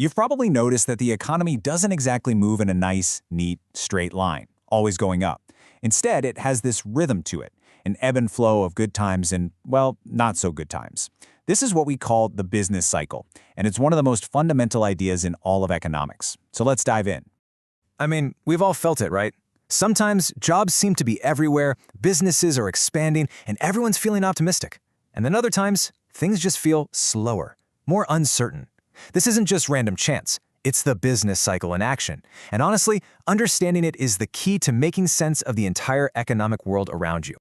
You've probably noticed that the economy doesn't exactly move in a nice, neat, straight line, always going up. Instead, it has this rhythm to it, an ebb and flow of good times and, well, not so good times. This is what we call the business cycle, and it's one of the most fundamental ideas in all of economics. So let's dive in. I mean, we've all felt it, right? Sometimes jobs seem to be everywhere, businesses are expanding, and everyone's feeling optimistic. And then other times, things just feel slower, more uncertain. This isn't just random chance. It's the business cycle in action. And honestly, understanding it is the key to making sense of the entire economic world around you.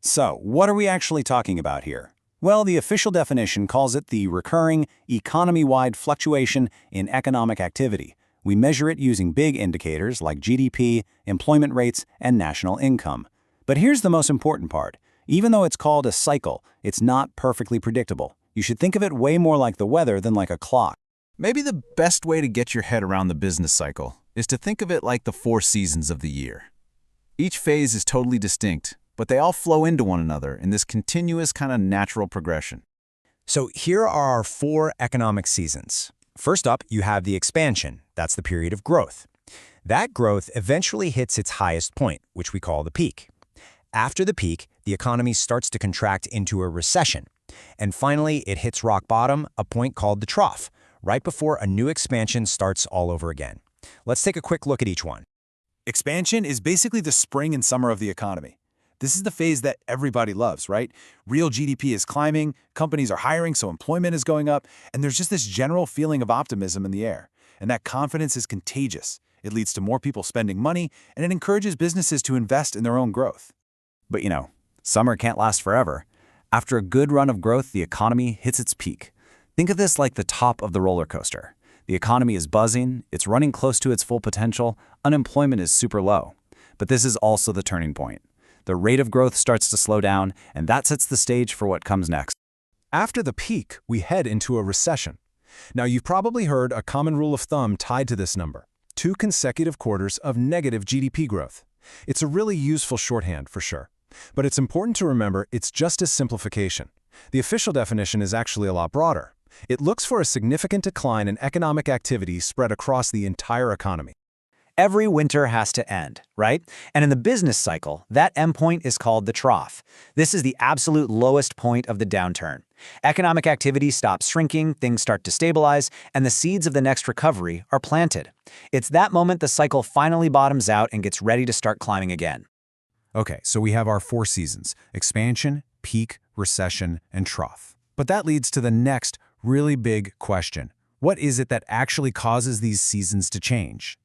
So, what are we actually talking about here? Well, the official definition calls it the recurring, economy-wide fluctuation in economic activity. We measure it using big indicators like GDP, employment rates, and national income. But here's the most important part. Even though it's called a cycle, it's not perfectly predictable. You should think of it way more like the weather than like a clock. Maybe the best way to get your head around the business cycle is to think of it like the 4 seasons of the year. Each phase is totally distinct, but they all flow into one another in this continuous kind of natural progression. So here are our 4 economic seasons. First up, you have the expansion. That's the period of growth. That growth eventually hits its highest point, which we call the peak. After the peak, the economy starts to contract into a recession. And finally, it hits rock bottom, a point called the trough, right before a new expansion starts all over again. Let's take a quick look at each one. Expansion is basically the spring and summer of the economy. This is the phase that everybody loves, right? Real GDP is climbing, companies are hiring, so employment is going up, and there's just this general feeling of optimism in the air. And that confidence is contagious. It leads to more people spending money, and it encourages businesses to invest in their own growth. But summer can't last forever. After a good run of growth, the economy hits its peak. Think of this like the top of the roller coaster. The economy is buzzing, it's running close to its full potential, unemployment is super low. But this is also the turning point. The rate of growth starts to slow down, and that sets the stage for what comes next. After the peak, we head into a recession. Now, you've probably heard a common rule of thumb tied to this number: 2 consecutive quarters of negative GDP growth. It's a really useful shorthand for sure. But it's important to remember it's just a simplification. The official definition is actually a lot broader. It looks for a significant decline in economic activity spread across the entire economy. Every winter has to end, right? And in the business cycle, that endpoint is called the trough. This is the absolute lowest point of the downturn. Economic activity stops shrinking, things start to stabilize, and the seeds of the next recovery are planted. It's that moment the cycle finally bottoms out and gets ready to start climbing again. Okay, so we have our 4 seasons: expansion, peak, recession, and trough. But that leads to the next really big question. What is it that actually causes these seasons to change?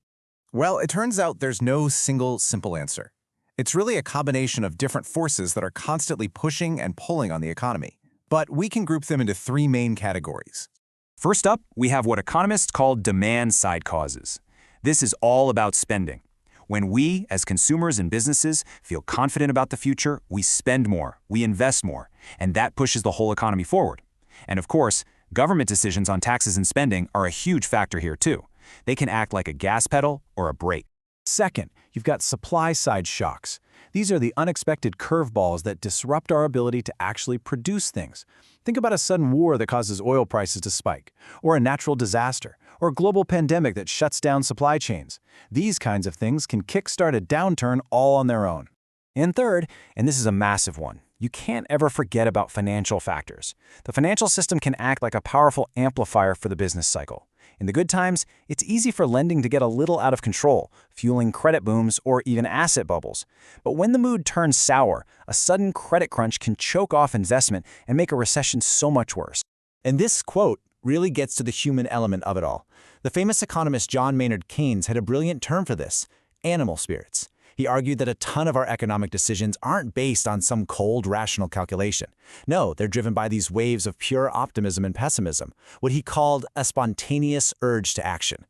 Well, it turns out there's no single simple answer. It's really a combination of different forces that are constantly pushing and pulling on the economy. But we can group them into 3 main categories. First up, we have what economists call demand-side causes. This is all about spending. When we, as consumers and businesses, feel confident about the future, we spend more, we invest more, and that pushes the whole economy forward. And of course, government decisions on taxes and spending are a huge factor here too. They can act like a gas pedal or a brake. Second, you've got supply-side shocks. These are the unexpected curveballs that disrupt our ability to actually produce things. Think about a sudden war that causes oil prices to spike, or a natural disaster, or a global pandemic that shuts down supply chains. These kinds of things can kickstart a downturn all on their own. And third, and this is a massive one, you can't ever forget about financial factors. The financial system can act like a powerful amplifier for the business cycle. In the good times, it's easy for lending to get a little out of control, fueling credit booms or even asset bubbles. But when the mood turns sour, a sudden credit crunch can choke off investment and make a recession so much worse. And this quote really gets to the human element of it all. The famous economist John Maynard Keynes had a brilliant term for this: animal spirits. He argued that a ton of our economic decisions aren't based on some cold, rational calculation. No, they're driven by these waves of pure optimism and pessimism, what he called a spontaneous urge to action.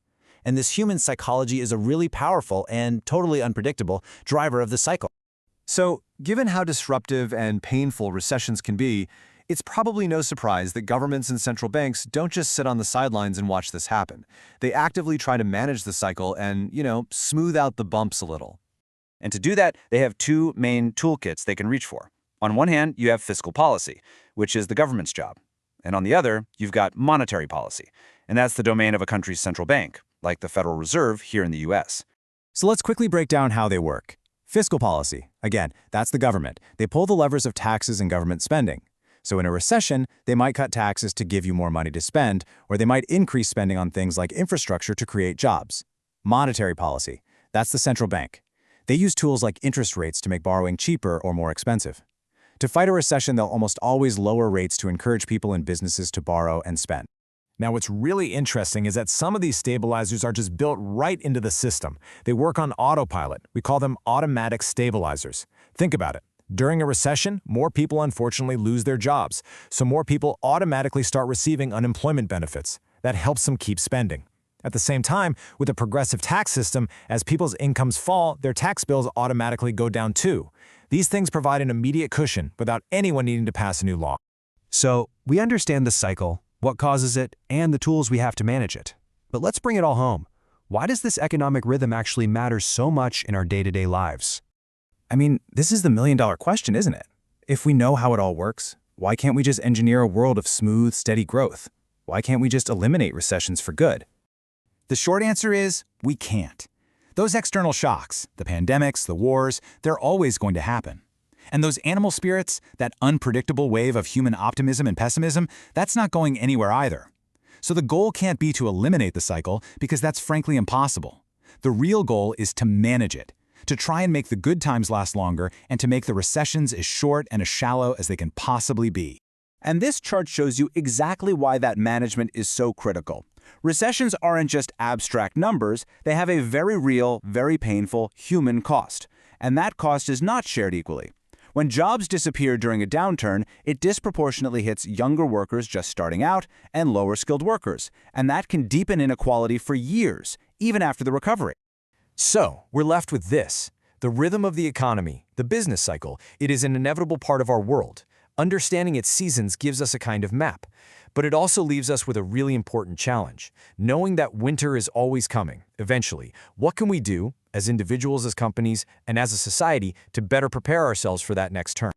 And this human psychology is a really powerful and totally unpredictable driver of the cycle. So, given how disruptive and painful recessions can be, it's probably no surprise that governments and central banks don't just sit on the sidelines and watch this happen. They actively try to manage the cycle and, smooth out the bumps a little. And to do that, they have 2 main toolkits they can reach for. On one hand, you have fiscal policy, which is the government's job. And on the other, you've got monetary policy. and that's the domain of a country's central bank, like the Federal Reserve here in the US. So let's quickly break down how they work. Fiscal policy. Again, that's the government. They pull the levers of taxes and government spending. So in a recession, they might cut taxes to give you more money to spend, or they might increase spending on things like infrastructure to create jobs. Monetary policy. That's the central bank. They use tools like interest rates to make borrowing cheaper or more expensive. To fight a recession, they'll almost always lower rates to encourage people and businesses to borrow and spend. Now, what's really interesting is that some of these stabilizers are just built right into the system. They work on autopilot. We call them automatic stabilizers. Think about it. During a recession, more people unfortunately lose their jobs, so more people automatically start receiving unemployment benefits. That helps them keep spending. At the same time, with a progressive tax system, as people's incomes fall, their tax bills automatically go down too. These things provide an immediate cushion without anyone needing to pass a new law. So, we understand the cycle, what causes it, and the tools we have to manage it. But let's bring it all home. Why does this economic rhythm actually matter so much in our day-to-day lives? I mean, this is the million-dollar question, isn't it? If we know how it all works, why can't we just engineer a world of smooth, steady growth? Why can't we just eliminate recessions for good? The short answer is, we can't. Those external shocks, the pandemics, the wars, they're always going to happen. And those animal spirits, that unpredictable wave of human optimism and pessimism, that's not going anywhere either. So the goal can't be to eliminate the cycle, because that's frankly impossible. The real goal is to manage it, to try and make the good times last longer, and to make the recessions as short and as shallow as they can possibly be. And this chart shows you exactly why that management is so critical. Recessions aren't just abstract numbers, they have a very real, very painful human cost. And that cost is not shared equally. When jobs disappear during a downturn, it disproportionately hits younger workers just starting out and lower-skilled workers, and that can deepen inequality for years, even after the recovery. So, we're left with this. The rhythm of the economy, the business cycle, it is an inevitable part of our world. Understanding its seasons gives us a kind of map. But it also leaves us with a really important challenge. Knowing that winter is always coming, eventually, what can we do, as individuals, as companies, and as a society, to better prepare ourselves for that next turn?